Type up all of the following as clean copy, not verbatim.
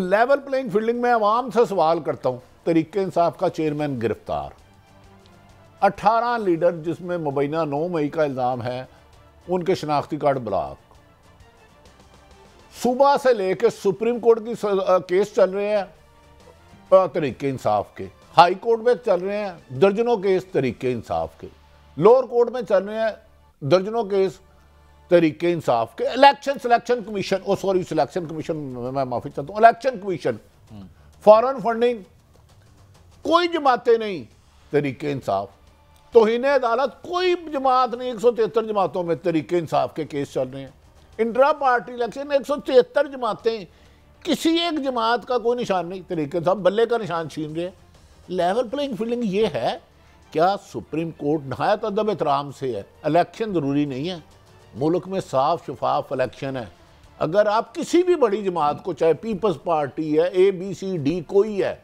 Level playing fielding में आवाम से सवाल करता हूं। तरीके इंसाफ का चेयरमैन गिरफ्तार, 18 लीडर जिसमें मुबैना 9 मई का इल्जाम है, उनके शनाख्ती कार्ड ब्लॉक। सुबह से लेकर सुप्रीम कोर्ट की केस चल रहे हैं तरीके इंसाफ के, हाई कोर्ट में चल रहे हैं दर्जनों केस तरीके इंसाफ के, लोअर कोर्ट में चल रहे हैं दर्जनों केस तरीके इंसाफ के। Election selection commission, selection commission, मैं माफी चाहता हूं, इलेक्शन कमीशन, फॉरेन फंडिंग, कोई जमातें नहीं, तरीके इंसाफ, तौहीन अदालत, कोई जमात नहीं। 173 जमातों में तरीके इंसाफ के केस चल रहे हैं। इंट्रा पार्टी इलेक्शन 173 जमातें, किसी एक जमात का कोई निशान नहीं, तरीके इंसाफ बल्ले का निशान छीन रहे हैं। लेवल प्लेइंग फील्डिंग ये है क्या? सुप्रीम कोर्ट नहायत अदब एहतराम से है, इलेक्शन ज़रूरी नहीं है, मुल्क में साफ शफाफ इलेक्शन है। अगर आप किसी भी बड़ी जमात को, चाहे पीपल्स पार्टी है, ABCD कोई है,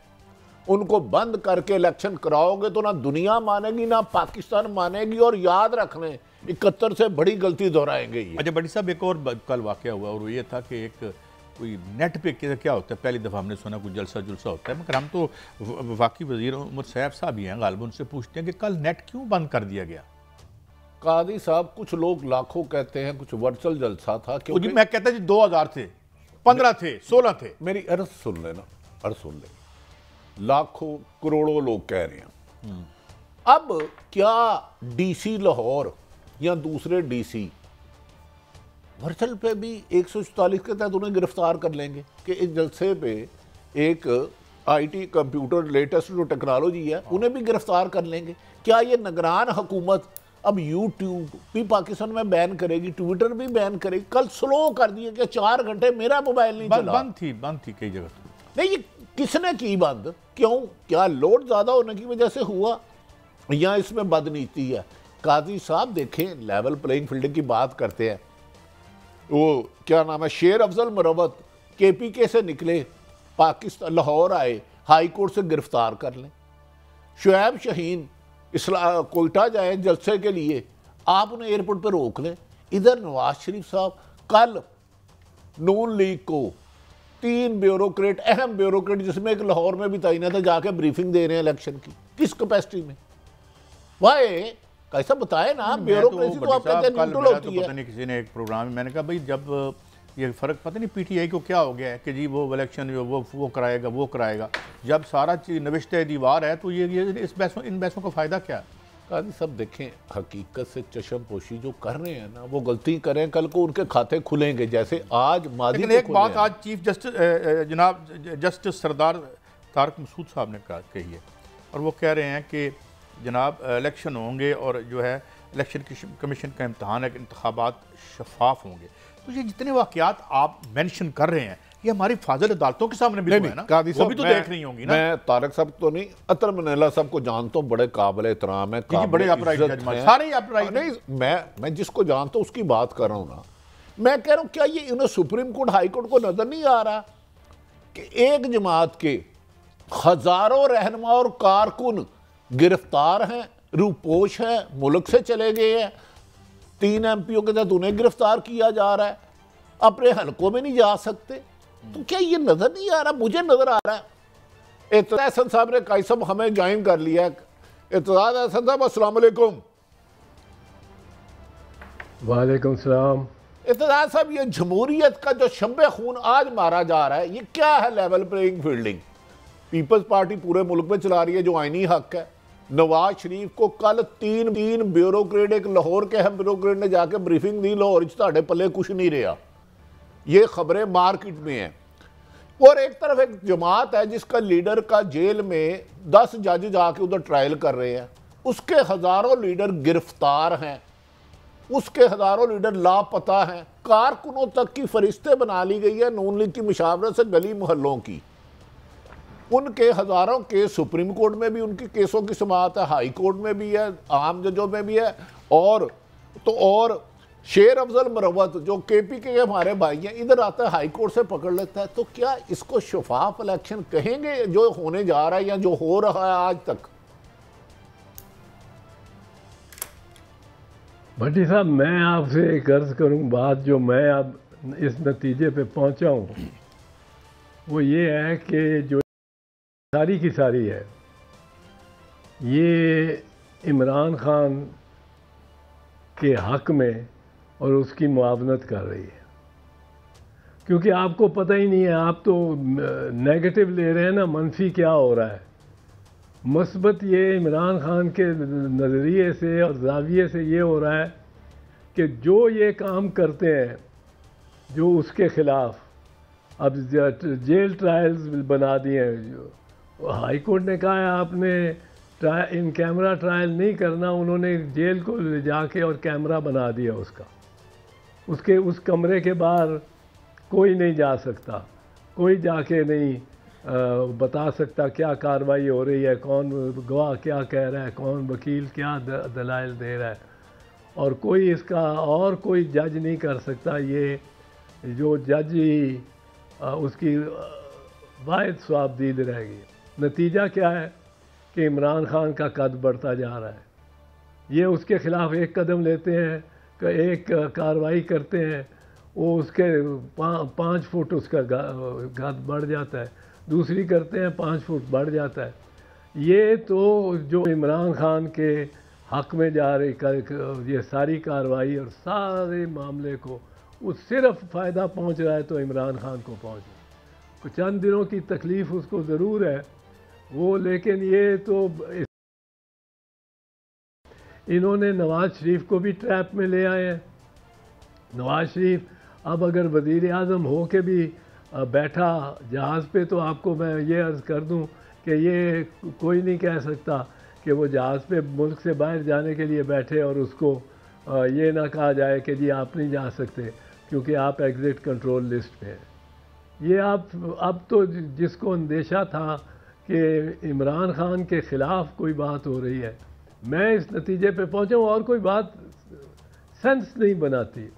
उनको बंद करके इलेक्शन कराओगे तो ना दुनिया मानेगी ना पाकिस्तान मानेगी। और याद रखने 71 से बड़ी गलती दोहराएंगे ये। अच्छा बड़ी साहब, एक और कल वाकया हुआ और वो ये था कि एक कोई नेट पे क्या होता है, पहली दफ़ा हमने सुना कोई जलसा जुलसा होता है, मगर हम तो वाकई वज़ीर उमर सैफ साहब ही हैं, गालिब उनसे पूछते हैं कि कल नेट क्यों बंद कर दिया गया? कादी साहब, कुछ लोग लाखों कहते हैं, कुछ वर्चुअल जलसा था, क्योंकि मैं कहता जी 2000 थे, 15 थे, 16 थे। मेरी अर्ज सुन लेना, अर्ज सुन ले। लाखों करोड़ों लोग कह रहे हैं। अब क्या DC लाहौर या दूसरे DC वर्चुअल पे भी 144 के तहत उन्हें गिरफ्तार कर लेंगे कि इस जलसे पे एक IT कंप्यूटर लेटेस्ट जो टेक्नोलॉजी है उन्हें भी गिरफ्तार कर लेंगे? क्या ये निगरान हुकूमत अब YouTube भी पाकिस्तान में बैन करेगी, ट्विटर भी बैन करेगी? कल स्लो कर दिए कि 4 घंटे मेरा मोबाइल नहीं चला। बंद थी कई जगह। नहीं, ये किसने की बंद? क्यों? क्या लोड ज्यादा होने की वजह से हुआ या इसमें बदनीति है? काजी साहब देखें, लेवल प्लेइंग फील्डिंग की बात करते हैं, वो क्या नाम है, शेर अफजल मुरवत KPK से निकले, पाकिस्तान लाहौर आए, हाई कोर्ट से गिरफ्तार कर लें। शुएब शहीन कोयटा जाए जलसे के लिए, आप उन्हें एयरपोर्ट पर रोक लें। इधर नवाज शरीफ साहब कल नून लीग को 3 ब्यूरोक्रेट, अहम ब्यूरोक्रेट, जिसमें एक लाहौर में भी तैनात है, जाके ब्रीफिंग दे रहे हैं इलेक्शन की। किस कैपेसिटी में? वाह, कैसा बताए ना, ब्यूरोक्रेसी तो आप कहते हैं न्यूट्रल होती है। पता नहीं किसी ने एक प्रोग्राम में मैंने कहा भाई जब ये फ़र्क पता नहीं PTI को क्या हो गया है कि जी वो इलेक्शन वो कराएगा, वो कराएगा, जब सारा चीज़ नविश्ते दीवार है तो ये इन बहसों का फ़ायदा क्या है? काजी सब देखें, हकीकत से चश्म पोशी जो कर रहे हैं ना, वो गलती करें, कल को उनके खाते खुलेंगे जैसे आज मादी में। एक बात आज चीफ जस्टिस जनाब जस्टिस सरदार तारक मसूद साहब ने कही है, और वो कह रहे हैं कि जनाब इलेक्शन होंगे और जो है इलेक्शन कमीशन का इम्तहान है कि इंतखाबात शफाफ होंगे। तो ये जितने वाक़यात आप मेंशन कर रहे हैं ये हमारी फाजिल अदालतों के सामने भी है ना, वो भी तो देख रही होंगी ना। मैं तारक साहब तो नहीं, अतर मनीला साहब को जानता हूँ, बड़े काबिल एहतराम है, बड़े अपराइट जज, सारे अपराइट। नहीं, मैं जिसको जानता हूँ उसकी बात कर रहा हूँ ना। मैं कह रहा हूँ क्या ये उन्हें सुप्रीम कोर्ट हाई कोर्ट को नजर नहीं आ रहा कि एक जमात के हजारों रहनुमा और कारकुन गिरफ्तार हैं, रूपोश है, मुल्क से चले गए हैं, 3 MPओ के तहत उन्हें गिरफ्तार किया जा रहा है, अपने हलकों में नहीं जा सकते? तो क्या ये नजर नहीं आ रहा? मुझे नजर आ रहा है। इत्तेदाद हसन साहब ने कई सब हमें ज्वाइन कर लिया है। इत्तेदाद हसन साहब अस्सलाम वालेकुम। वालेकुम सलाम। इत्तेदाद साहब, ये जमहूरियत का जो शंबे खून आज मारा जा रहा है, ये क्या है? Level playing fielding peoples party पूरे मुल्क में चला रही है, जो आईनी हक है। नवाज शरीफ को कल तीन ब्यूरोक्रेट, एक लाहौर के अहम ब्यूरोक्रेट ने जाके ब्रीफिंग दी, लाहौर ताड़े पल्ले कुछ नहीं रहा। ये खबरें मार्केट में हैं। और एक तरफ एक जमात है जिसका लीडर का जेल में 10 जज जाके उधर ट्रायल कर रहे हैं, उसके हजारों लीडर गिरफ्तार हैं, उसके हजारों लीडर लापता हैं, कारकुनों तक की फरिश्ते बना ली गई है नून लीग की मुशावरत से, गली मोहल्लों की। उनके हजारों केस सुप्रीम कोर्ट में भी उनके केसों की समाअत है, हाई कोर्ट में भी है, आम जजों में भी है। और शेर अफजल मुरवत जो KPK के हमारे भाई हैं, इधर आता है हाई कोर्ट से पकड़ लेता है। तो क्या इसको शफाफ इलेक्शन कहेंगे जो होने जा रहा है या जो हो रहा है आज तक? भट्टी साहब, मैं आपसे एक अर्ज करूं बात जो मैं अब इस नतीजे पे पहुंचा हूं वो ये है कि जो सारी की सारी है, ये इमरान खान के हक में और उसकी मुआवनत कर रही है, क्योंकि आपको पता ही नहीं है, आप तो नेगेटिव ले रहे हैं ना, मनफी क्या हो रहा है। मस्बत ये इमरान खान के नज़रिए से और जाविये से ये हो रहा है कि जो ये काम करते हैं, जो उसके ख़िलाफ़ अब जेल ट्रायल्स बना दिए हैं। हाई कोर्ट ने कहा है आपने इन कैमरा ट्रायल नहीं करना, उन्होंने जेल को ले जाके और कैमरा बना दिया उसका, उसके उस कमरे के बाहर कोई नहीं जा सकता, कोई जाके नहीं बता सकता क्या कार्रवाई हो रही है, कौन गवाह क्या कह रहा है, कौन वकील क्या दलाइल दे रहा है, और कोई इसका और कोई जज नहीं कर सकता। ये जो जज ही उसकी वाहिद स्वाबदीद रहेगी। नतीजा क्या है कि इमरान खान का कद बढ़ता जा रहा है। ये उसके ख़िलाफ़ एक कदम लेते हैं, एक कार्रवाई करते हैं, वो उसके 5 फुट उसका कद बढ़ जाता है, दूसरी करते हैं 5 फुट बढ़ जाता है। ये तो जो इमरान खान के हक़ में जा रही ये सारी कार्रवाई और सारे मामले को वो सिर्फ फ़ायदा पहुंच रहा है तो इमरान खान को पहुंच रहा है। कुछ चंद दिनों की तकलीफ़ उसको ज़रूर है वो, लेकिन ये तो इन्होंने नवाज़ शरीफ को भी ट्रैप में ले आए हैं। नवाज़ शरीफ अब अगर वज़ीर आज़म हो के भी बैठा जहाज़ पे, तो आपको मैं ये अर्ज़ कर दूं कि ये कोई नहीं कह सकता कि वो जहाज़ पे मुल्क से बाहर जाने के लिए बैठे और उसको ये ना कहा जाए कि जी आप नहीं जा सकते क्योंकि आप एग्ज़िट कंट्रोल लिस्ट पे हैं। ये आप अब तो जिसको अंदेशा था कि इमरान खान के ख़िलाफ़ कोई बात हो रही है, मैं इस नतीजे पे पहुंचा हूँ, और कोई बात सेंस नहीं बनाती,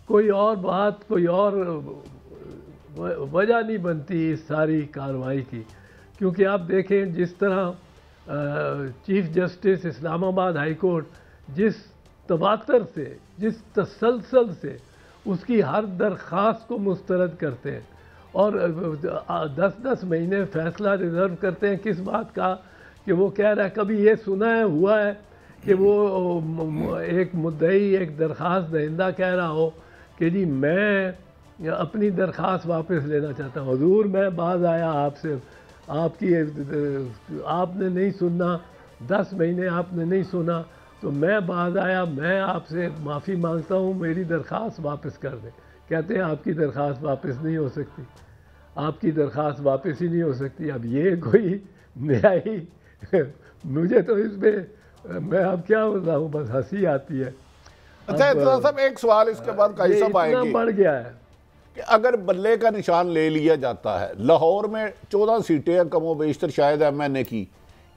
कोई और बात, कोई और वजह नहीं बनती इस सारी कार्रवाई की। क्योंकि आप देखें जिस तरह chief justice Islamabad high court जिस तवातर से, जिस तसलसल से उसकी हर दरख्वास्त को मुस्तरद करते हैं और 10-10 महीने फ़ैसला रिज़र्व करते हैं किस बात का, कि वो कह रहा है, कभी ये सुना है हुआ है कि वो एक मुद्दई, एक दरख्वास्त दहिंदा कह रहा हो कि जी मैं अपनी दरख्वास्त वापस लेना चाहता हूँ, हुजूर मैं बाज आया आपसे, आपने नहीं सुनना, 10 महीने आपने नहीं सुना, तो मैं बाज आया, मैं आपसे माफ़ी मांगता हूँ, मेरी दरख्वास्त वापस कर दें। कहते हैं आपकी दरख्वास्त वापस नहीं हो सकती, आपकी दरख्वास्त वापस ही नहीं हो सकती। अब ये कोई नया ही मुझे तो इसमें मैं अब क्या बताऊँ, बस हंसी आती है। अच्छा इतना सब एक सवाल इसके बाद कई सब आएंगे, बढ़ गया है कि अगर बल्ले का निशान ले लिया जाता है, लाहौर में 14 सीटें हैं कमो बेशतर शायद MNA की,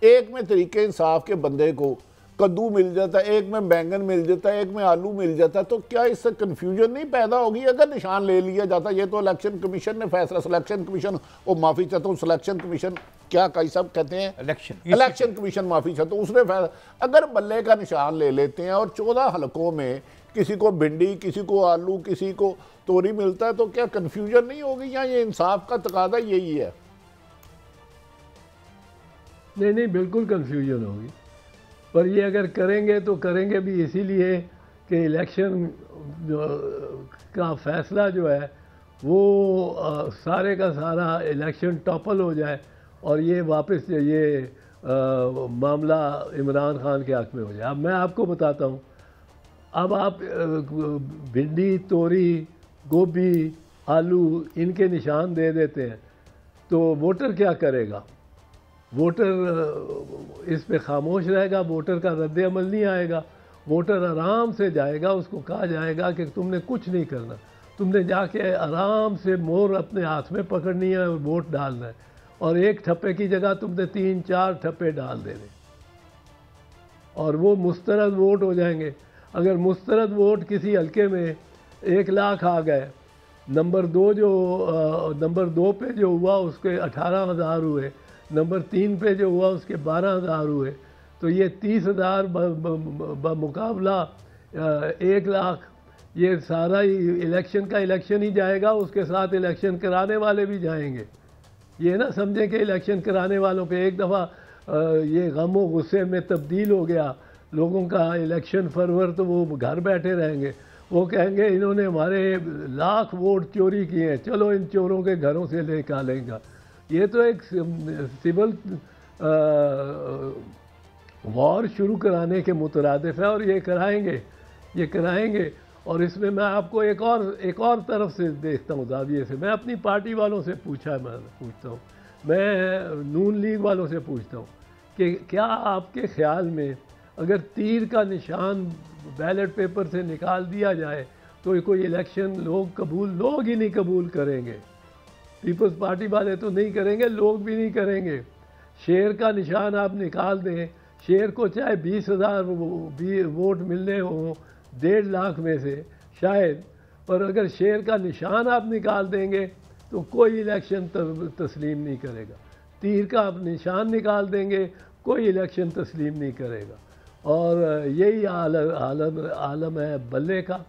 एक में तरीके इंसाफ के बंदे को कद्दू मिल जाता है, एक में बैंगन मिल जाता है, एक में आलू मिल जाता है, तो क्या इससे कन्फ्यूजन नहीं पैदा होगी अगर निशान ले लिया जाता? ये तो इलेक्शन कमीशन ने फैसला, सिलेक्शन कमीशन, वो माफ़ी चाहता हूँ, सिलेक्शन कमीशन क्या कई सब कहते हैं, इलेक्शन कमीशन, माफ़ी चाहता हूँ, उसने फैसला, अगर बल्ले का निशान ले लेते हैं और 14 हलकों में किसी को भिंडी, किसी को आलू, किसी को तोरी मिलता है, तो क्या कन्फ्यूजन नहीं होगी? या ये इंसाफ का तकादा यही है? नहीं, बिल्कुल कन्फ्यूजन होगी, पर ये अगर करेंगे तो करेंगे भी इसीलिए कि इलेक्शन का फ़ैसला जो है वो सारे का सारा इलेक्शन टॉपल हो जाए और ये वापस ये मामला इमरान खान के हक़ में हो जाए। अब मैं आपको बताता हूँ, अब आप भिंडी, तोरी, गोभी, आलू इनके निशान दे देते हैं तो वोटर क्या करेगा? वोटर इस पे खामोश रहेगा, वोटर का रद्द अमल नहीं आएगा, वोटर आराम से जाएगा, उसको कहा जाएगा कि तुमने कुछ नहीं करना, तुमने जाके आराम से मोहर अपने हाथ में पकड़नी है और वोट डालना है, और एक ठप्पे की जगह तुमने 3-4 ठप्पे डाल देने और वो मुस्तरद वोट हो जाएंगे। अगर मुस्तरद वोट किसी हल्के में 1 लाख आ गए, नंबर 2 पे जो हुआ उसके 18,000 हुए, नंबर 3 पे जो हुआ उसके 12,000 हुए, तो ये 30,000 मुकाबला 1 लाख, ये सारा ही इलेक्शन का इलेक्शन ही जाएगा, उसके साथ इलेक्शन कराने वाले भी जाएंगे। ये ना समझें कि इलेक्शन कराने वालों पे एक दफ़ा ये गम व गुस्से में तब्दील हो गया लोगों का इलेक्शन फरवर, तो वो घर बैठे रहेंगे। वो कहेंगे इन्होंने हमारे लाख वोट चोरी किए हैं, चलो इन चोरों के घरों से निकालेंगे। ये तो एक सिविल वॉर शुरू कराने के मुतरादिफ है, और ये कराएंगे। और इसमें मैं आपको एक और तरफ से देखता हूँ दाविये से। मैं अपनी पार्टी वालों से पूछता हूँ, मैं नून लीग वालों से पूछता हूँ कि क्या आपके ख्याल में अगर तीर का निशान बैलेट पेपर से निकाल दिया जाए तो कोई इलेक्शन लोग ही नहीं कबूल करेंगे? पीपल्स पार्टी वाले तो नहीं करेंगे, लोग भी नहीं करेंगे। शेर का निशान आप निकाल दें, शेर को चाहे 20,000 वोट मिलने हों 1.5 लाख में से शायद, पर अगर शेर का निशान आप निकाल देंगे तो कोई इलेक्शन तस्लीम नहीं करेगा। तीर का आप निशान निकाल देंगे, कोई इलेक्शन तस्लीम नहीं करेगा। और यही आलम है बल्ले का।